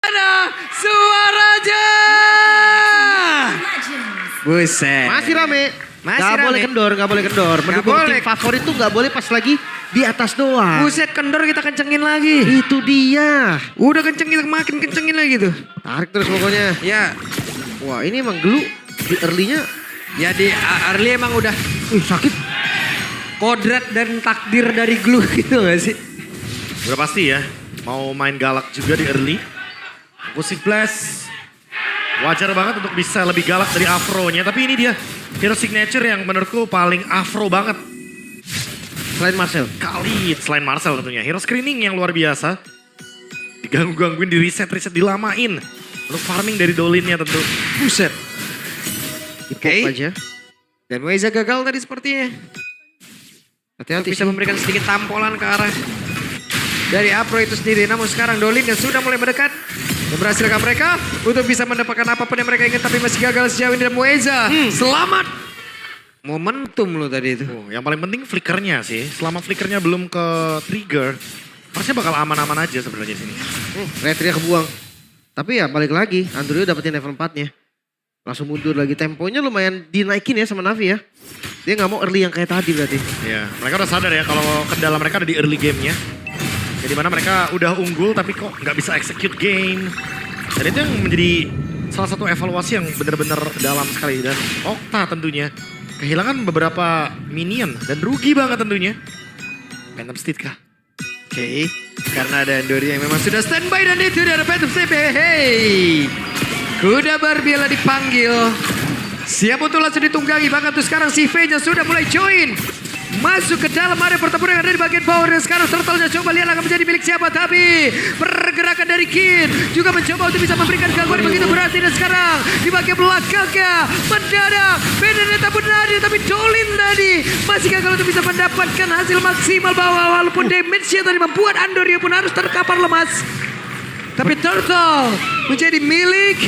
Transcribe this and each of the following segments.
Mana suaranya? Buset. Masih rame. Masih Gak rame. boleh kendor, gak boleh kendor. Mendukung boleh. tim favorit tuh gak boleh pas lagi di atas doang. Buset, kendor kita kencengin lagi. Itu dia. Udah kencengin, makin kencengin lagi tuh. Tarik terus pokoknya. Ya, Wah ini emang Glue di early-nya. ya di early emang udah Sakit. kodrat dan takdir dari Glue gitu gak sih? Udah pasti ya, mau main galak juga di early. Impulsive Blast, wajar banget untuk bisa lebih galak dari Afro-nya. Tapi ini dia, hero signature yang menurutku paling Afro banget. Selain Marcel. Kali selain Marcel tentunya. Hero screening yang luar biasa. Diganggu-gangguin, di reset dilamain. Untuk farming dari Dolinnya tentu. Buset. Oke. Aja. Dan Weza gagal tadi sepertinya. Hati-hati Bisa sih. memberikan sedikit tampolan ke arah dari Afro itu sendiri. Namun sekarang Dolin yang sudah mulai mendekat. Dan berhasilkah mereka untuk bisa mendapatkan apapun yang mereka ingin. Tapi masih gagal sejauh ini. Dan Weza selamat. Momentum lo tadi itu. Oh, yang paling penting flickernya sih. Selama flickernya belum ke trigger, harusnya bakal aman-aman aja sebenarnya sini. Retria kebuang. Tapi ya balik lagi. Andrew dapetin level 4-nya. Langsung mundur lagi. Temponya lumayan dinaikin ya sama Navi ya. Dia gak mau early yang kayak tadi berarti. Ya, mereka udah sadar ya kalau kendala mereka ada di early game-nya. Jadi mana mereka udah unggul tapi kok nggak bisa execute game. Dan itu yang menjadi salah satu evaluasi yang benar-benar dalam sekali. Dan Okta tentunya kehilangan beberapa minion dan rugi banget tentunya. Phantom Steed kah? Oke. Karena ada Andori yang memang sudah standby. Dan itu dia ada Phantom Steed. Hey. Kuda Barbiela dipanggil. Siap untuk langsung ditunggangi. Bahkan tuh sekarang si V-nya sudah mulai join. Masuk ke dalam area pertempuran yang ada di bagian bawah. Dan sekarang turtle-nya coba lihat akan menjadi milik siapa. Tapi pergerakan dari Kin juga mencoba untuk bisa memberikan gangguan begitu berarti. Dan sekarang di bagian belakangnya mendadak Benedetta Benadi. Tapi Dolin tadi masih gagal untuk bisa mendapatkan hasil maksimal bawah. Walaupun damage-nya tadi membuat Andoria pun harus terkapar lemas. Tapi turtle menjadi milik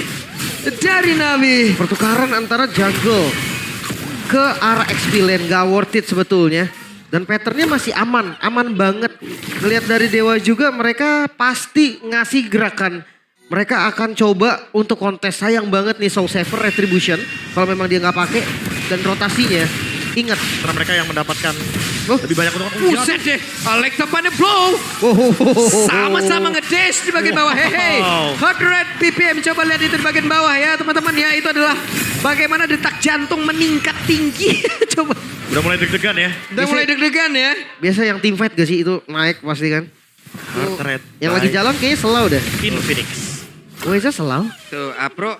dari Navi. Pertukaran antara jungle ke arah XP lane gak worth it sebetulnya. Dan patternnya masih aman, aman banget. Ngelihat dari Dewa juga mereka pasti ngasih gerakan. Mereka akan coba untuk kontes. Sayang banget nih Soul Saver Retribution. Kalau memang dia gak pakai. Dan rotasinya, ingat. Karena mereka yang mendapatkan Oh. lebih banyak untuk Buset deh, Alexa Pane Blow. Sama-sama ngedash di bagian bawah. Hehe. Wow. Hot Red BPM, coba lihat itu di bagian bawah ya teman-teman ya. Itu adalah bagaimana detak jantung meningkat tinggi. Coba. Udah mulai deg-degan ya. Udah mulai deg-degan ya. Biasa yang team fight gak sih itu naik pasti kan. Heart rate Yang lagi by jalan kayaknya slow deh. Infinix. Weza slow. Tuh, Apro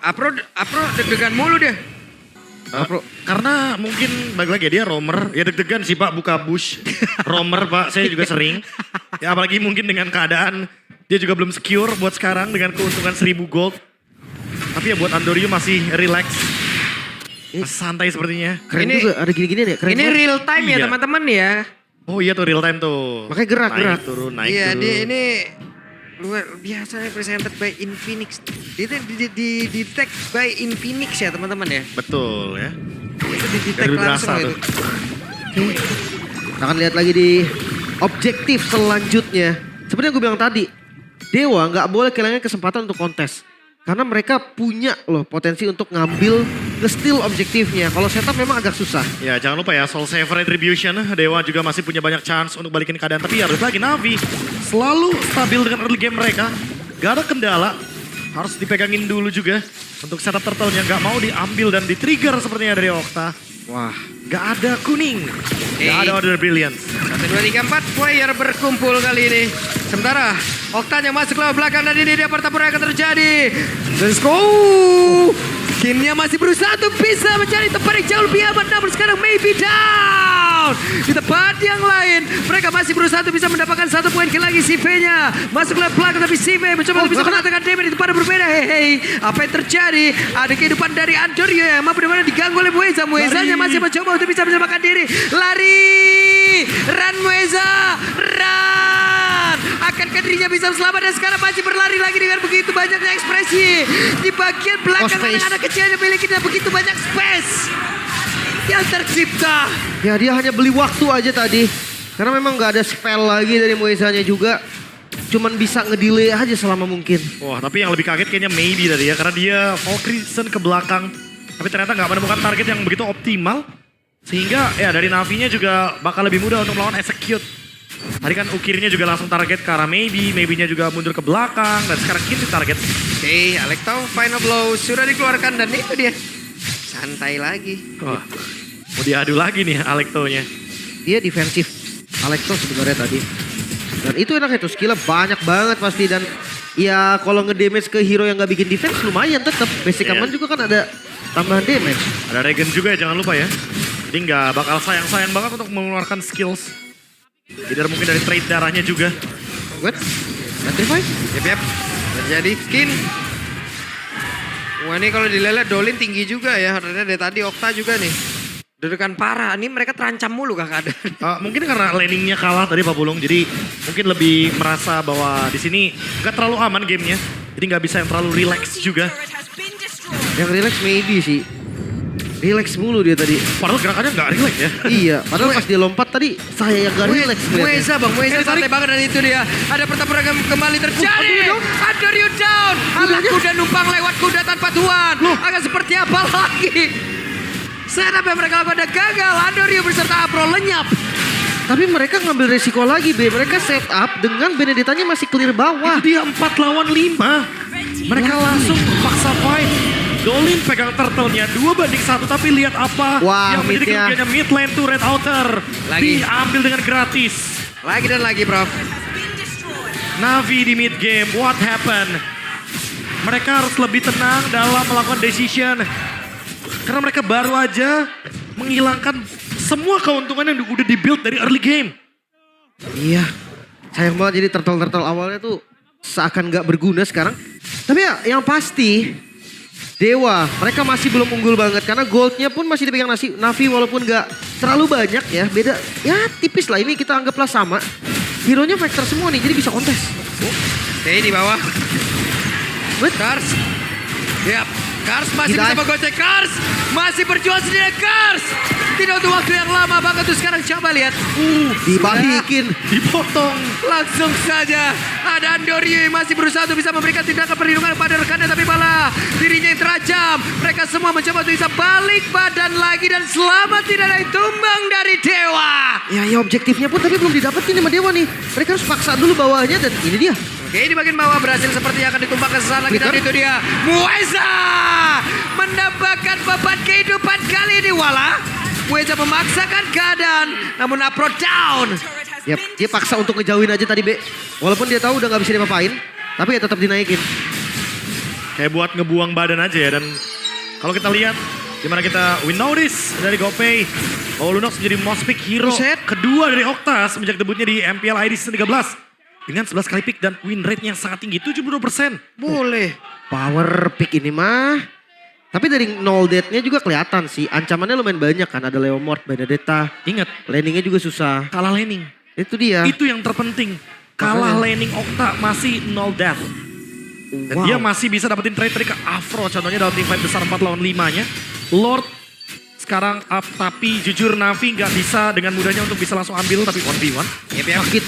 deg-degan mulu deh. Karena mungkin balik lagi ya dia roamer. Ya deg-degan sih Pak buka bush. Roamer Pak, saya juga sering. Ya apalagi mungkin dengan keadaan dia juga belum secure buat sekarang dengan keuntungan 1000 gold. Tapi ya buat Andorio masih relax. Masih santai sepertinya. Keren Ini- juga ada gini-gini nih. Keren Ini banget. real time ya Iya. teman-teman ya. Oh iya tuh real time tuh. Makanya gerak-gerak. Naik turun, naik Iya, turun. ini luar biasa presented by Infinix. Itu di detect by Infinix ya teman-teman ya. Betul ya. Itu di detect Dari langsung berasa itu. tuh. Kita akan lihat lagi di objektif selanjutnya. Seperti yang gue bilang tadi, Dewa nggak boleh kehilangan kesempatan untuk kontes. Karena mereka punya loh potensi untuk ngambil nge-steal objektifnya. Kalau setup memang agak susah. Ya jangan lupa ya Soul Saver Retribution. Dewa juga masih punya banyak chance untuk balikin keadaan. Tapi ya balik lagi Navi selalu stabil dengan early game mereka. Gak ada kendala. Harus dipegangin dulu juga. Untuk setup turtle-nya gak mau diambil dan di-trigger sepertinya dari Okta. Wah, Gak ada kuning. Eh. Gak ada Order Brilliance. 1, 2, 3, 4 player berkumpul kali ini. Sementara Oktanya masuk lewat belakang dan ini dia pertempuran yang akan terjadi. Let's go. Kinnya masih berusaha untuk bisa mencari tempat yang jauh lebih aman. Namun sekarang maybe down. Di tempat yang lain mereka masih berusaha untuk bisa mendapatkan 1 poin kill lagi. Si V-nya masuk lewat belakang tapi si V mencoba untuk bisa mengatakan damage di tempat yang berbeda. Hei, apa yang terjadi? Ada kehidupan dari Andorio yang mampu dimana diganggu oleh Mueza. Muezanya masih mencoba untuk bisa menyelamatkan diri. Lari. Run Mueza. Run. Akankah dirinya bisa selamat dan sekarang masih berlari lagi dengan begitu banyaknya ekspresi. Di bagian belakang space. anak-anak kecil yang memiliki dan begitu banyak space yang tercipta. ya dia hanya beli waktu aja tadi. Karena memang nggak ada spell lagi dari Muezanya juga. cuman bisa ngedelay aja selama mungkin. Wah, tapi yang lebih kaget kayaknya Maybe tadi ya. Karena dia Valkyrie ke belakang. Tapi ternyata nggak menemukan target yang begitu optimal. Sehingga ya dari Navi-nya juga bakal lebih mudah untuk melawan Execute. Tadi kan Ukirnya juga langsung target ke arah Maybe. Maybe-nya juga mundur ke belakang. Dan sekarang Kin target. Oke, Alecto final blow sudah dikeluarkan dan itu dia. Santai lagi. Wah, mau diadu lagi nih Alecto-nya. Dia defensif Alecto sebenarnya tadi. Dan itu enaknya tuh, skillnya banyak banget pasti. Dan ya kalau ngedamage ke hero yang gak bikin defense lumayan tetap. Basic Iya. aman juga kan ada tambahan damage. Ada Regen juga ya, jangan lupa ya. Jadi nggak bakal sayang-sayang banget untuk mengeluarkan skills. Tidak mungkin dari trade darahnya juga. Wait, Sacrifice? Yep. Terjadi skin. Wah ini kalau dilihat Dolin tinggi juga ya. Karena dari tadi Okta juga nih. Dudukan parah. Ini mereka terancam mulu kakak ada. Mungkin karena laningnya kalah tadi Pak Pulung. Jadi mungkin lebih merasa bahwa di sini nggak terlalu aman gamenya. Jadi nggak bisa yang terlalu relax juga. Yang relax maybe sih. Relax mulu dia tadi. Padahal gerakannya nggak relax ya. Iya, padahal pas dia lompat tadi saya yang gak relax ngeliatnya. Mueza bang, Mueza santai banget dan itu dia. Ada pertempuran kembali terjadi. Andoryu down. Alah kuda numpang lewat kuda tanpa tuan. Akan seperti apa lagi? Setup yang mereka lakukan ada gagal. Andoryu beserta Apro lenyap. Tapi mereka ngambil resiko lagi, B. Mereka set up dengan Benedettanya masih clear bawah. Itu dia 4 lawan 5. Mereka langsung paksa fight. Dolin pegang turtle-nya 2-1 tapi lihat apa Wah, yang menjadi mid-nya. kerugiannya mid lane to red outer. Lagi. Diambil dengan gratis. Lagi dan lagi Prof. Navi di mid game, what happened? Mereka harus lebih tenang dalam melakukan decision. Karena mereka baru aja menghilangkan semua keuntungan yang udah di-build dari early game. Iya. Sayang banget jadi turtle-turtle awalnya tuh seakan gak berguna sekarang. Tapi ya yang pasti Dewa mereka masih belum unggul banget karena goldnya pun masih dipegang Navi walaupun gak terlalu banyak ya. Beda ya tipis lah, ini kita anggaplah sama. Hero-nya Vector semua nih jadi bisa kontes. Oke di bawah. Kars. Yap. Kars masih Tidak. bisa menggocek. Kars masih berjuang sendiri. Kars. Tidak untuk waktu yang lama banget tuh sekarang coba lihat. Dibalikin. Dipotong. Langsung saja ada Andoryu yang masih berusaha untuk bisa memberikan tindakan perlindungan kepada rekannya tapi malah dirinya yang terajam. Mereka semua mencoba untuk bisa balik badan lagi dan selamat tidak ada yang tumbang dari Dewa. Ya objektifnya pun tapi belum didapetin sama Dewa nih. Mereka harus paksa dulu bawahnya dan ini dia. Oke di bagian bawah berhasil sepertinya akan ditumbangkan sesaat lagi dan Flicker. itu dia Mueza menambahkan beban kehidupan kali ini wala. Mueza memaksakan keadaan namun Apro down. Yap, dia paksa untuk ngejauhin aja tadi B. Walaupun dia tahu udah gak bisa diapa-apain, tapi ya tetap dinaikin. Kayak buat ngebuang badan aja ya. Dan kalau kita lihat gimana kita win notice dari GoPay. Oh Lunox menjadi most pick hero Buset. kedua dari Okta semenjak debutnya di MPL ID season 13. Dengan 11 kali pick dan win rate-nya yang sangat tinggi, 72%. Boleh. Power pick ini mah. Tapi dari nol death-nya juga kelihatan sih. Ancamannya lumayan banyak kan. Ada Leomord, Benedetta. Ingat, Landingnya juga susah. kalah laning. Itu dia. Itu yang terpenting. Kalah Makanya. laning Okta masih 0 death. Dan Wow. dia masih bisa dapetin trade dari ke Afro. Contohnya dalam teamfight besar 4 lawan 5-nya. Lord sekarang up. Tapi jujur Navi nggak bisa dengan mudahnya untuk bisa langsung ambil. Tapi 1v1. Sakit.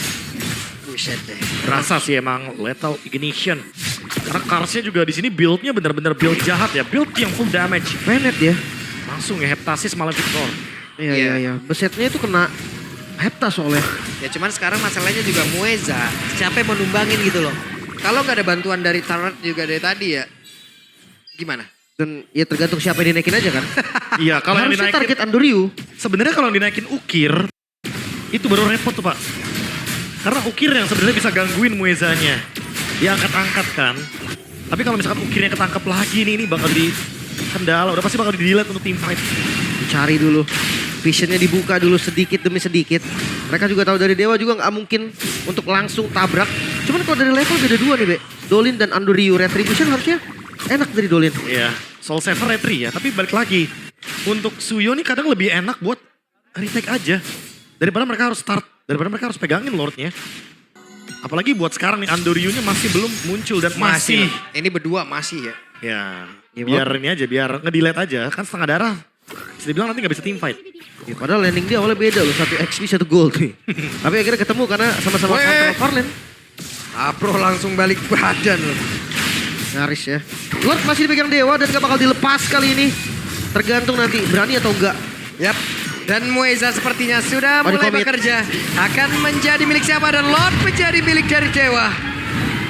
Buset deh. Berasa sih emang Lethal Ignition. Karena Karsnya juga di sini build-nya bener-bener build jahat ya. Build yang full damage. Venet ya. Langsung ya Heptasis malah Victor. Iya, Iya. iya, iya. Besetnya itu kena hepta soalnya. Ya cuman sekarang masalahnya juga Mueza. Siapa yang mau numbangin gitu loh. Kalau nggak ada bantuan dari turret juga dari tadi ya. Gimana? Dan ya tergantung siapa yang dinaikin aja kan. Iya kalau yang Harusnya dinaikin. target Andoryu. Sebenarnya kalau yang dinaikin Ukir. Itu baru repot tuh Pak. Karena Ukir yang sebenarnya bisa gangguin Muezanya. Dia angkat-angkat kan. Tapi kalau misalkan Ukirnya ketangkep lagi nih, ini bakal di kendala. Udah pasti bakal di-delete untuk team fight. Dicari dulu. Visionnya dibuka dulu sedikit demi sedikit. Mereka juga tahu dari Dewa juga nggak mungkin untuk langsung tabrak. Cuman kalau dari level beda dua nih Be. Dolin dan Andoryu Retribution harusnya enak dari Dolin. Iya, Soul Saver retry ya. Tapi balik lagi. Untuk Suyo nih kadang lebih enak buat retake aja. Daripada mereka harus start. Daripada mereka harus pegangin Lordnya. Apalagi buat sekarang nih Andoryu-nya masih belum muncul dan masih. Ini berdua masih ya. Ya, Ya, biar ini aja, biar nge-delete aja. Kan setengah darah. Bisa dibilang nanti gak bisa team fight. Ya, padahal landing dia awalnya beda loh. 1 XP 1 gold nih. Tapi akhirnya ketemu karena sama-sama Weh. kontrol Farland. Apro langsung balik badan loh. Nyaris ya. Lord masih dipegang Dewa dan gak bakal dilepas kali ini. Tergantung nanti berani atau enggak. Yap. Dan Mueza sepertinya sudah mulai komit. bekerja. Akan menjadi milik siapa dan Lord menjadi milik dari Dewa.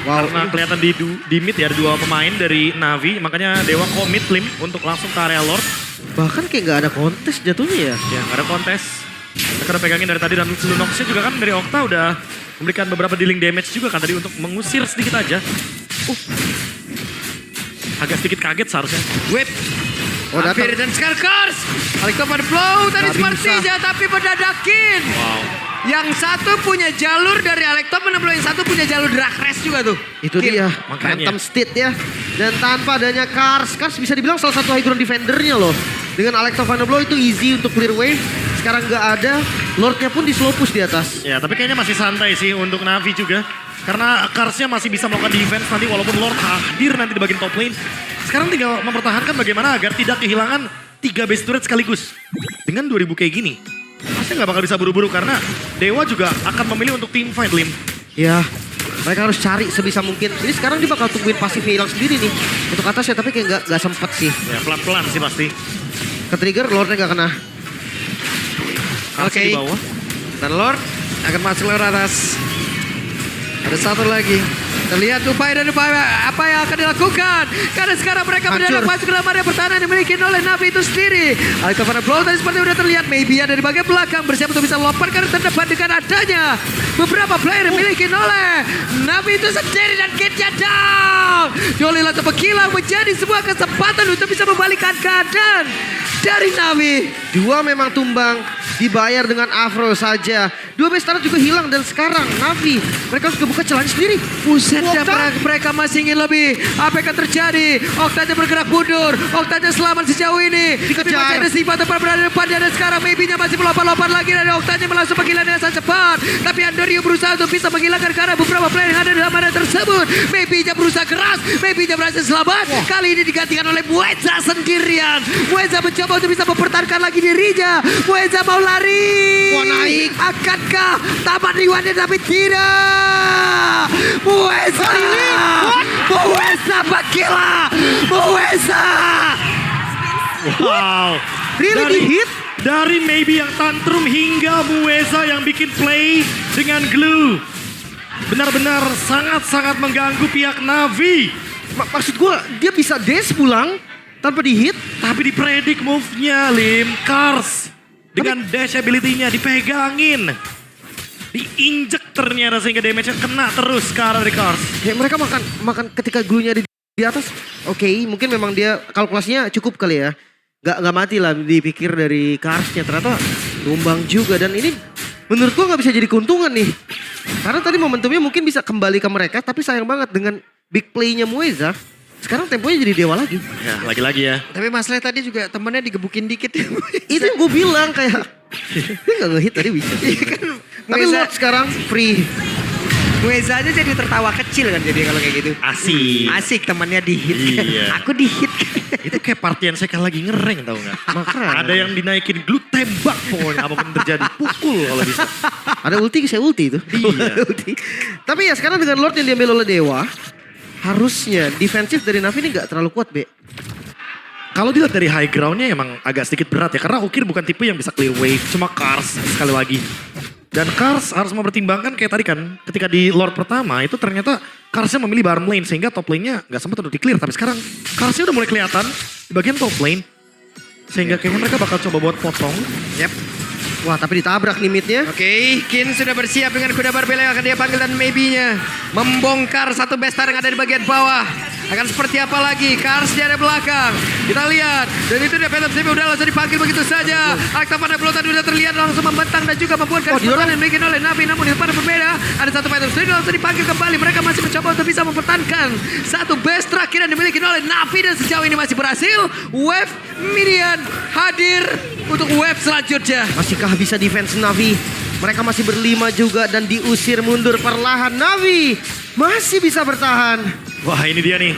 Wow. Karena kelihatan di mid ya ada 2 pemain dari Navi. Makanya Dewa komit Lim untuk langsung ke area Lord. Bahkan kayak gak ada kontes jatuhnya ya. Ya gak ada kontes. Mereka udah pegangin dari tadi dan Lunoxnya juga kan dari Okta udah memberikan beberapa dealing damage juga kan tadi untuk mengusir sedikit aja. Agak sedikit kaget seharusnya. Whip. Oh, datang. Hampir dan sekarang Kars. Alekto pada blow tadi Nggak sepertinya tapi berdadakin. Wow. Yang satu punya jalur dari Alekto menembus yang satu punya jalur drag race juga tuh. Itu Kill. dia. Makanya. Phantom Steed ya. Dan tanpa adanya Kars. Kars bisa dibilang salah satu high ground defendernya loh. Dengan Alekto Final Blow itu easy untuk clear wave. Sekarang gak ada. Lordnya pun di slow push di atas. Ya tapi kayaknya masih santai sih untuk Navi juga. Karena Karsnya masih bisa melakukan defense nanti walaupun Lord hadir nanti di bagian top lane. Sekarang tinggal mempertahankan bagaimana agar tidak kehilangan 3 base turret sekaligus. Dengan 2000 kayak gini. Pasti nggak bakal bisa buru-buru karena Dewa juga akan memilih untuk team fight Lim. Ya. Mereka harus cari sebisa mungkin. Ini sekarang dia bakal tungguin pasifnya hilang sendiri nih. Untuk atasnya tapi kayak gak sempet sih. Ya pelan-pelan sih pasti. Ke-trigger Lordnya gak kena. Karsnya di bawah. Dan Lord akan masuk lewat atas. Ada satu lagi. Terlihat upaya dan upaya apa yang akan dilakukan. Karena sekarang mereka mendadak masuk ke dalam area pertahanan yang dimiliki oleh Navi itu sendiri. Alekto pada blow tadi seperti sudah terlihat. Maybe ada di bagian belakang bersiap untuk bisa lompat ke terdepan dengan adanya beberapa player yang dimiliki oleh Navi itu sendiri dan kitnya down. Jolly langsung menghilang menjadi sebuah kesempatan untuk bisa membalikkan keadaan dari Navi. 2 memang tumbang, dibayar dengan Afro saja. 2 base turret juga hilang dan sekarang Navi mereka harus kebuka celahnya sendiri. Buset dan Okta. mereka masih ingin lebih. Apa yang akan terjadi? Oktanya bergerak mundur. Oktanya selamat sejauh ini. Dikejar. Tapi masih ada Siva tempat berada di depannya dan sekarang maybe-nya masih melompat-lompat lagi dan Oktanya langsung menghilang dengan sangat cepat. Tapi Andorio berusaha untuk bisa menghilangkan karena beberapa player yang ada di dalam area tersebut. Maybe-nya berusaha keras. Maybe-nya berhasil selamat. Kali ini digantikan oleh Mueza sendirian. Mueza mencoba untuk bisa mempertahankan lagi dirinya. Mueza mau lari. Wah, naik. Akankah tamat riwannya tapi tidak. Mueza. Mueza Bakila. Mueza. Wow. Really dari, di-hit? Dari maybe yang tantrum hingga Mueza yang bikin play dengan glue. Benar-benar sangat-sangat mengganggu pihak Navi. Maksud gue dia bisa dash pulang tanpa di-hit. Tapi dipredik move-nya Lim. Kars. Dengan dash ability-nya dipegangin. Diinjek ternyata sehingga damage-nya kena terus ke arah dari Kars. Ya, mereka makan ketika glue-nya di atas. Oke, mungkin memang dia kalkulasinya cukup kali ya. Gak mati lah dipikir dari Karsnya. Ternyata tumbang juga dan ini menurut gua gak bisa jadi keuntungan nih. Karena tadi momentumnya mungkin bisa kembali ke mereka tapi sayang banget dengan big play-nya Mueza. Sekarang temponya jadi Dewa lagi. Ya lagi-lagi ya. Tapi masalah tadi juga temennya digebukin dikit. Itu yang gue bilang kayak dia gak nge-hit tadi bisa. Tapi Mueza- Lord sekarang free. Mueza aja jadi tertawa kecil kan jadi kalau kayak gitu. Asik. Asik temannya di hit. Iya. Aku di hit. Itu kayak partian saya kan lagi ngereng tau gak? Makanya. Ada yang dinaikin glue tembak pokoknya apapun terjadi. Pukul kalau bisa. Ada ulti, saya ulti itu. Iya. Ulti. Tapi ya sekarang dengan Lord yang diambil oleh Dewa, harusnya defensif dari Navi ini gak terlalu kuat, Be. Kalau dilihat dari high groundnya emang agak sedikit berat ya. Karena Ukir bukan tipe yang bisa clear wave. Cuma Kars sekali lagi. Dan Kars harus mempertimbangkan kayak tadi kan. Ketika di Lord pertama itu ternyata Karsnya memilih bottom lane. Sehingga top lane-nya gak sempat untuk di-clear. Tapi sekarang Karsnya udah mulai kelihatan di bagian top lane. Sehingga kayaknya mereka bakal coba buat potong. Yap. Wah, tapi ditabrak nih mid-nya. Oke, Kin sudah bersiap dengan kuda barbel yang akan dia panggil dan maybe-nya membongkar satu bestar yang ada di bagian bawah. Akan seperti apa lagi? Kars di area belakang. Kita lihat. Dan itu dia Phantom Steed udah langsung dipanggil begitu saja. Akta pada Blotan udah terlihat langsung membentang dan juga membuat garis pertahanan yang dimiliki oleh Navi. Namun di depan berbeda. Ada satu Phantom Steed langsung dipanggil kembali. Mereka masih mencoba untuk bisa mempertahankan satu base terakhir yang dimiliki oleh Navi. Dan sejauh ini masih berhasil. Wave minion hadir untuk wave selanjutnya. Masihkah bisa defense Navi? Mereka masih berlima juga dan diusir mundur perlahan. Navi masih bisa bertahan. Wah ini dia nih.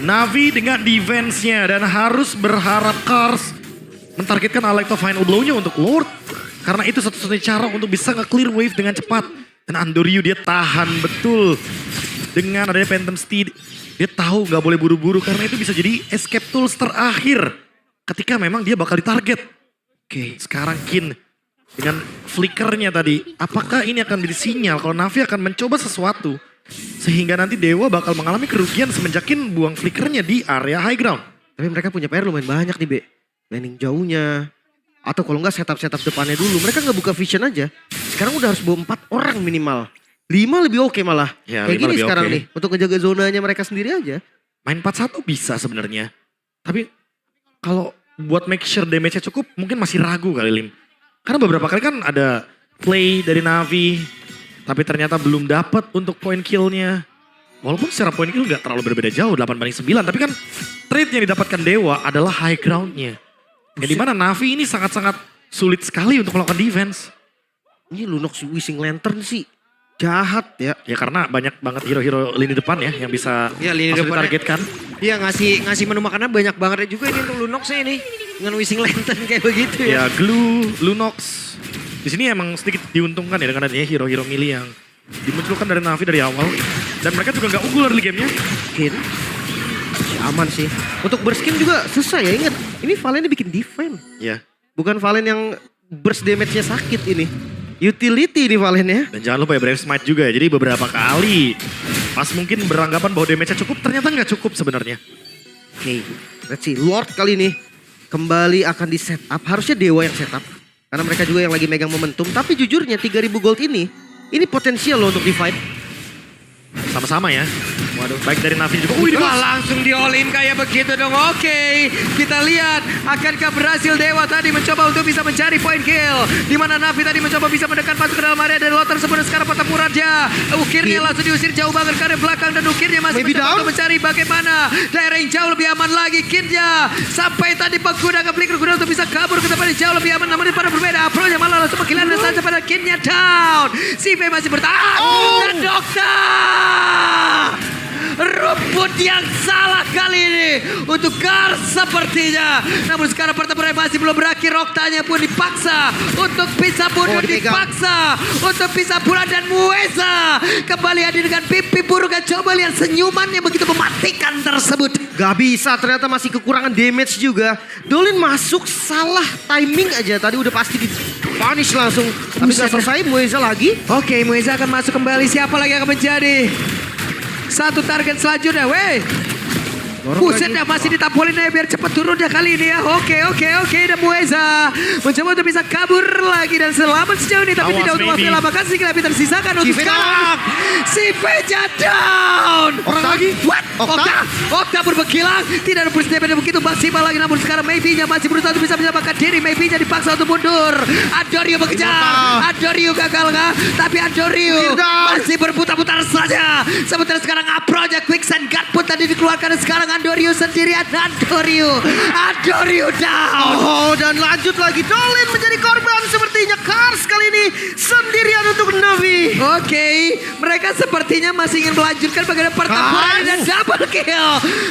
Navi dengan defense-nya dan harus berharap Kars mentargetkan Alekto Final Blow-nya untuk Lord. Karena itu satu-satunya cara untuk bisa nge-clear wave dengan cepat. Dan Andoryu dia tahan betul. dengan adanya Phantom Steed, dia tahu nggak boleh buru-buru karena itu bisa jadi escape tools terakhir ketika memang dia bakal ditarget. Oke, sekarang Kin dengan flickernya tadi, apakah ini akan menjadi sinyal kalau Navi akan mencoba sesuatu sehingga nanti Dewa bakal mengalami kerugian semenjak Kin buang flickernya di area high ground. Tapi mereka punya PR lumayan banyak nih, Be. Landing jauhnya. Atau kalau nggak setup depannya dulu. Mereka nggak buka vision aja. Sekarang udah harus bawa 4 orang minimal. 5 lebih oke malah. Ya, Kayak 5 gini lebih sekarang oke. nih. Untuk ngejaga zonanya mereka sendiri aja. Main 4-1 bisa sebenarnya. Tapi kalau buat make sure damage-nya cukup mungkin masih ragu kali Lim. Karena beberapa kali kan ada play dari Navi. Tapi ternyata belum dapat untuk point kill-nya. Walaupun secara point kill gak terlalu berbeda jauh 8-9. Tapi kan trade yang didapatkan Dewa adalah high ground-nya. Yang dimana Navi ini sangat-sangat sulit sekali untuk melakukan defense. Ini Lunox Wishing Lantern sih. Jahat ya. Ya karena banyak banget hero-hero lini depan ya yang bisa Ya, lini langsung depannya. ditargetkan. Iya ngasih menu makannya banyak banget juga ini untuk Lunox-nya ini. Dengan Wishing Lantern kayak begitu ya. Ya Glue, Lunox. Di sini emang sedikit diuntungkan ya dengan adanya hero-hero melee yang dimunculkan dari Navi dari awal. Dan mereka juga gak unggul early game-nya. Skin. Aman sih. Untuk berskin juga susah ya, inget. Ini Valen bikin defense. Ya. Bukan Valen yang burst damage-nya sakit ini. Utility nih Valen ya. Dan jangan lupa ya Brave Smite juga ya. Jadi beberapa kali pas mungkin beranggapan bahwa damage-nya cukup, ternyata nggak cukup sebenarnya. Oke, let's see. Lord kali ini kembali akan di setup. Harusnya Dewa yang setup. Karena mereka juga yang lagi megang momentum. Tapi jujurnya 3000 gold ini potensial loh untuk di fight. Sama-sama ya. Waduh, baik dari Navi juga. Wah langsung di all in kayak begitu dong. Oke, kita lihat akankah berhasil Dewa tadi mencoba untuk bisa mencari point kill. Di mana Navi tadi mencoba bisa mendekat masuk ke dalam area dari lot tersebut. Dan sekarang pertempuran aja. Ukirnya langsung diusir jauh banget ke arah belakang. Dan Ukirnya masih Maybe mencoba down. untuk mencari bagaimana daerah yang jauh lebih aman lagi. Kirnya sampai tadi menggunakan flicker guna untuk bisa kabur ke tempat yang jauh lebih aman. Namun pada berbeda. Pro-nya malah langsung menghilang saja pada Kirnya down. Si V masih bertahan. Dan Dokter. Rumput yang salah kali ini untuk Kars sepertinya. Namun sekarang pertempuran masih belum berakhir. Oktanya pun dipaksa untuk bisa mundur, dipaksa untuk bisa pulang. Dan Mueza kembali hadir dengan pipi buruk. Coba lihat senyumannya begitu mematikan tersebut. Gak bisa, ternyata masih kekurangan damage juga. Dolin masuk salah timing aja. Tadi udah pasti di punish langsung. Tapi gak selesai, Mueza lagi. Oke, Mueza akan masuk kembali. Siapa lagi yang akan menjadi satu target selanjutnya, weh. Buset dah masih ditapolin ya biar cepat turun ya kali ini ya. Oke. Dan Mueza mencoba untuk bisa kabur lagi dan selamat sejauh ini. Tapi Awas, tidak untuk waktu baby. lama kan sih lebih tersisakan untuk Cive sekarang. Si Veja down. Orang lagi. What? Okta? Okta pun menghilang. Tidak ada burst damage begitu maksimal lagi. Namun sekarang Maybe-nya masih berusaha untuk bisa menyelamatkan diri. Maybe-nya dipaksa untuk mundur. Andorio mengejar. Andorio gagal nggak? Tapi Andorio masih berputar-putar saja. Sementara sekarang Apro-nya Quicksand Guard pun tadi dikeluarkan. Dan sekarang Andorio sendirian. Andorio down. Oh, dan lanjut lagi. Dolin menjadi korban sepertinya. Kars kali ini sendirian untuk Navi. Oke, mereka sepertinya masih ingin melanjutkan bagaimana pertempuran Kars. dan double kill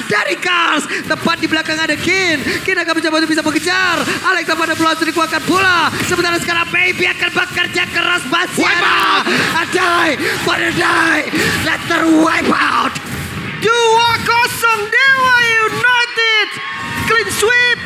dari Kars. Tepat di belakang ada Kin. Kin akan mencoba untuk bisa mengejar. Alexa pada langsung dikeluarkan pula. Sementara sekarang Baby akan bekerja keras. Basiana. Adai, pada die. Let her wipe out. 2-0 Dewa United. Clean sweep